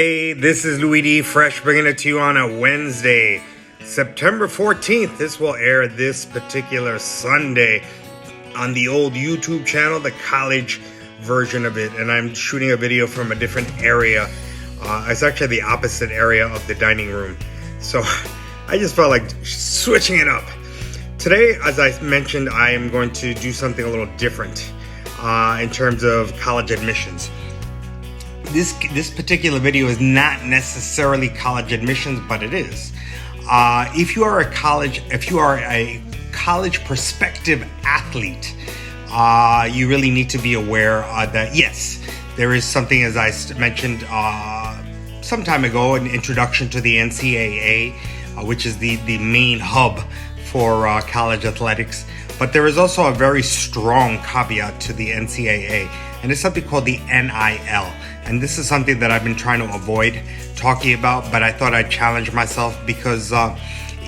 Hey, this is Louis D. Fresh, bringing it to you on a Wednesday, September 14th. This will air this particular Sunday on the old YouTube channel, the college version of it. And I'm shooting a video from a different area. It's actually the opposite area of the dining room. So I just felt like switching it up. Today, as I mentioned, I am going to do something a little different in terms of college admissions. This particular video is not necessarily college admissions, but it is. If you are a college prospective athlete, you really need to be aware that yes, there is something, as I mentioned some time ago, an introduction to the NCAA, which is the main hub for college athletics. But there is also a very strong caveat to the NCAA, and it's something called the NIL. And this is something that I've been trying to avoid talking about, but I thought I'd challenge myself because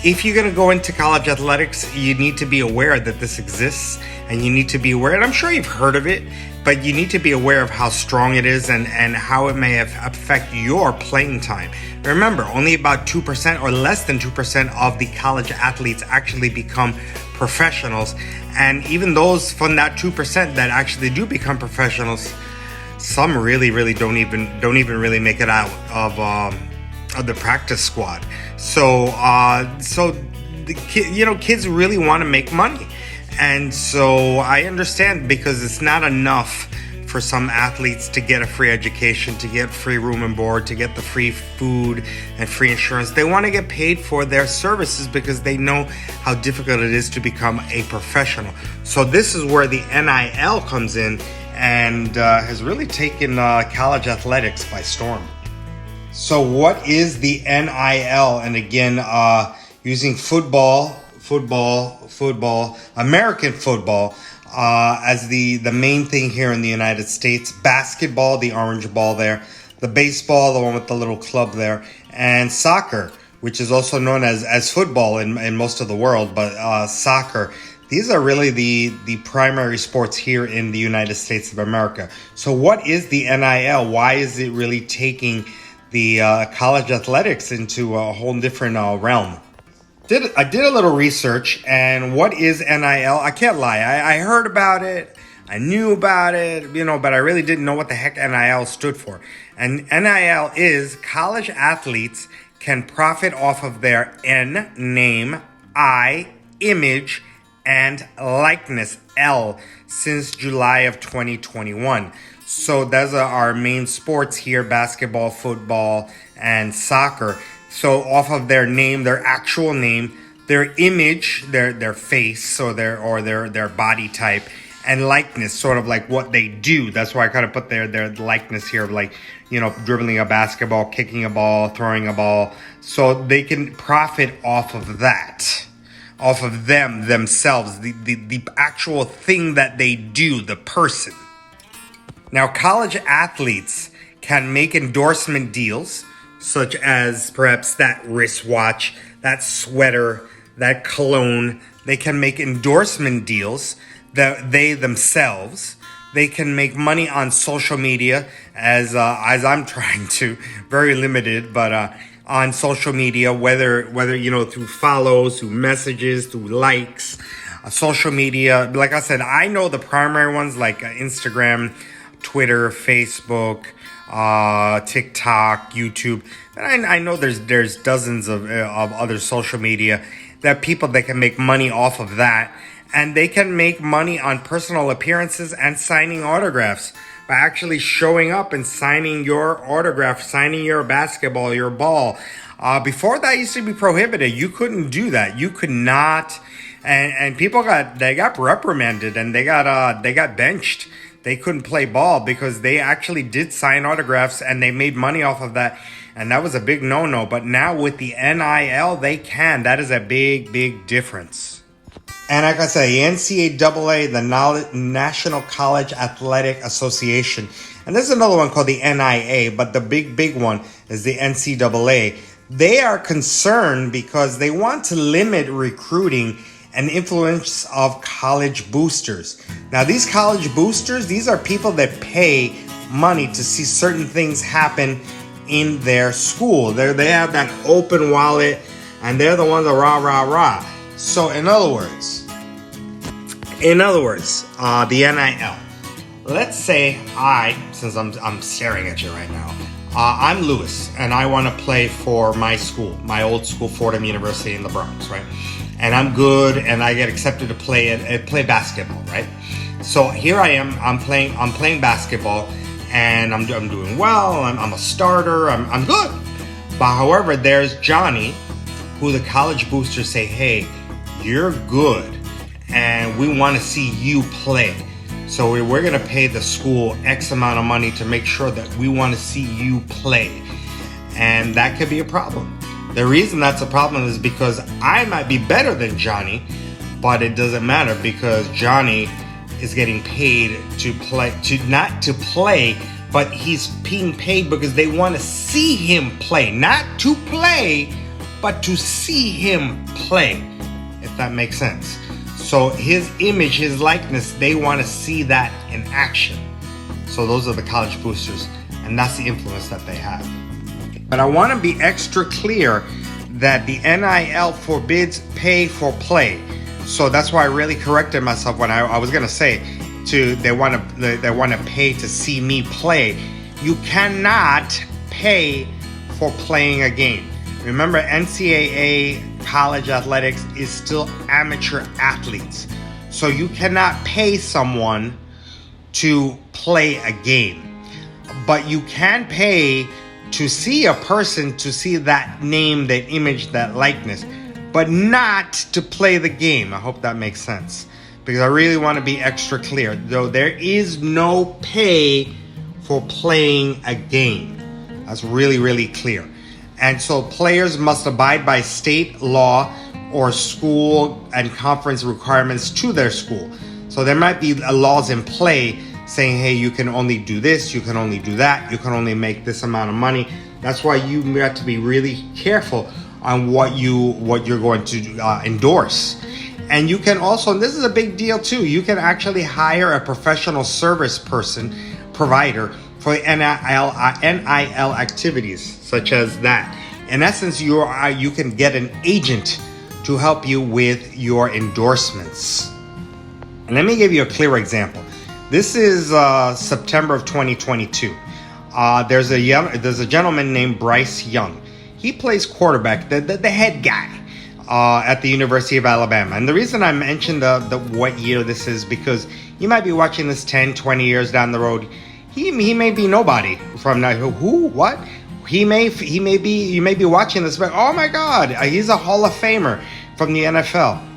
if you're going to go into college athletics, you need to be aware that this exists, and you need to be aware, and I'm sure you've heard of it, but you need to be aware of how strong it is and how it may affect your playing time. Remember, only about 2% or less than 2% of the college athletes actually become professionals. And even those from that 2% that actually do become professionals, some really don't even really make it out of the practice squad. So the kids really want to make money. And so I understand, because it's not enough for some athletes to get a free education, to get free room and board, to get the free food and free insurance. They want to get paid for their services because they know how difficult it is to become a professional. So this is where the NIL comes in and has really taken college athletics by storm. So what is the NIL? And again, using American football as the main thing here in the United States. Basketball, the orange ball there. The baseball, the one with the little club there. And soccer, which is also known as football in most of the world, but soccer. These are really the primary sports here in the United States of America. So what is the NIL? Why is it really taking the college athletics into a whole different realm? I did a little research, and what is NIL? I can't lie. I heard about it. I knew about it, but I really didn't know what the heck NIL stood for. And NIL is college athletes can profit off of their N, name, I, image, and likeness, L, since July of 2021. So those are our main sports here: basketball, football, and soccer. So off of their name, their actual name, their image, their face, so their body type, and likeness, sort of like what they do. That's why I kind of put their likeness here, like, dribbling a basketball, kicking a ball, throwing a ball. So they can profit off of that, off of themselves, the actual thing that they do, the person. Now, college athletes can make endorsement deals, such as perhaps that wristwatch, that sweater, that cologne. They can make endorsement deals that they themselves. They can make money on social media, as I'm trying to, very limited, but on social media, whether through follows, through messages, through likes, social media. Like I said, I know the primary ones like Instagram, Twitter, Facebook, TikTok, YouTube. And I know there's dozens of other social media that can make money off of that. And they can make money on personal appearances and signing autographs by actually showing up and signing your autograph, signing your basketball, your ball. Before that used to be prohibited. You couldn't do that. You could not. And people got reprimanded, and they got benched. They couldn't play ball because they actually did sign autographs and they made money off of that. And that was a big no-no. But now with the NIL, they can. That is a big difference. And like I said, the NCAA, the National College Athletic Association. And there's another one called the NIA, but the big one is the NCAA. They are concerned because they want to limit recruiting and influence of college boosters. Now, these college boosters, these are people that pay money to see certain things happen in their school. They have that open wallet, and they're the ones that rah, rah, rah. So in other words, the NIL. Let's say since I'm staring at you right now, I'm Lewis, and I want to play for my school, my old school, Fordham University in the Bronx, right? And I'm good, and I get accepted to play basketball, right? So here I am, I'm playing basketball, and I'm doing well. I'm a starter. I'm good. But however, there's Johnny, who the college boosters say, hey, you're good, and we want to see you play. So we're going to pay the school X amount of money to make sure that we want to see you play. And that could be a problem. The reason that's a problem is because I might be better than Johnny, but it doesn't matter because Johnny is getting paid to play, not to play, but he's being paid because they want to see him play. Not to play, but to see him play, if that makes sense. So his image, his likeness, they want to see that in action. So those are the college boosters, and that's the influence that they have. But I want to be extra clear that the NIL forbids pay for play. So that's why I really corrected myself when I was going to say they want to pay to see me play. You cannot pay for playing a game. Remember, NCAA college athletics is still amateur athletes. So you cannot pay someone to play a game. But you can pay to see a person, to see that name, that image, that likeness, but not to play the game. I hope that makes sense, because I really want to be extra clear. Though there is no pay for playing a game. That's really, really clear. And so players must abide by state law or school and conference requirements to their school. So there might be laws in play saying, hey, you can only do this, you can only do that, you can only make this amount of money. That's why you have to be really careful on what you're going to endorse. And you can also, and this is a big deal too, you can actually hire a professional service provider for NIL activities such as that. In essence, you can get an agent to help you with your endorsements. And let me give you a clear example. This is September of 2022. There's a gentleman named Bryce Young. He plays quarterback, the head guy at the University of Alabama. And the reason I mentioned the what year this is because you might be watching this 10, 20 years down the road. He may be nobody from now. Who? What? You may be watching this, but oh my God, he's a Hall of Famer from the NFL.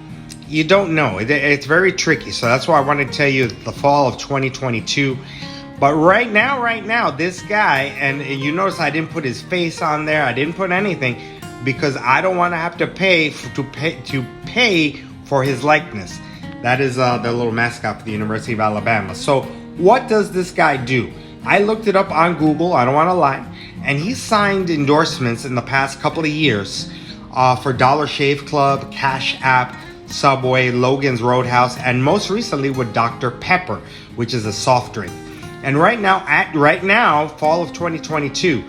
You don't know. It's very tricky. So that's why I wanted to tell you the fall of 2022. But right now, this guy, and you notice I didn't put his face on there. I didn't put anything because I don't want to have to pay for his likeness. That is the little mascot for the University of Alabama. So what does this guy do? I looked it up on Google. I don't want to lie. And he signed endorsements in the past couple of years for Dollar Shave Club, Cash App, Subway, Logan's Roadhouse, and most recently with Dr. Pepper, which is a soft drink. And right now, fall of 2022,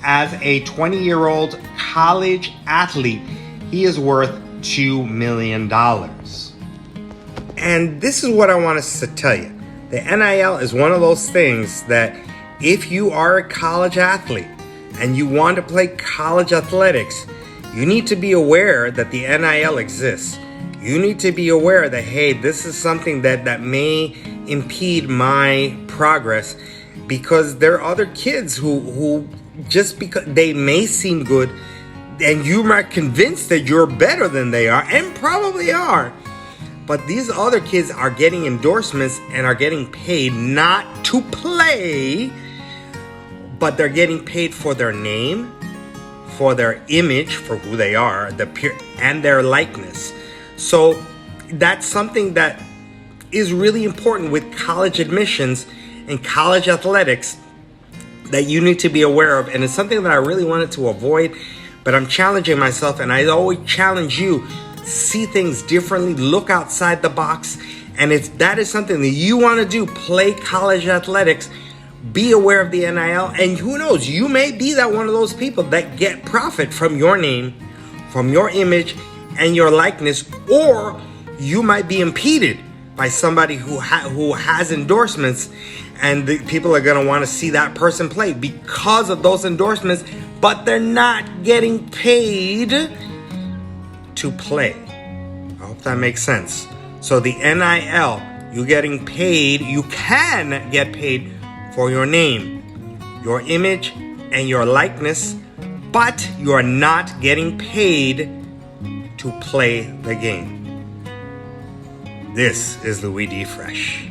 as a 20-year-old college athlete, he is worth $2 million. And this is what I want us to tell you. The NIL is one of those things that if you are a college athlete and you want to play college athletics, you need to be aware that the NIL exists. You need to be aware that, hey, this is something that may impede my progress because there are other kids who just because they may seem good and you might convinced that you're better than they are and probably are. But these other kids are getting endorsements and are getting paid not to play, but they're getting paid for their name, for their image, for who they are, and their likeness. So that's something that is really important with college admissions and college athletics that you need to be aware of. And it's something that I really wanted to avoid, but I'm challenging myself, and I always challenge you. See things differently, look outside the box, and that is something that you want to do, play college athletics, be aware of the NIL, and who knows, you may be that one of those people that get profit from your name, from your image, and your likeness, or you might be impeded by somebody who has endorsements, and the people are going to want to see that person play because of those endorsements, but they're not getting paid to play. I hope that makes sense. So the NIL, you getting paid, you can get paid for your name, your image, and your likeness, but you are not getting paid to play the game. This is Louis D. Fresh.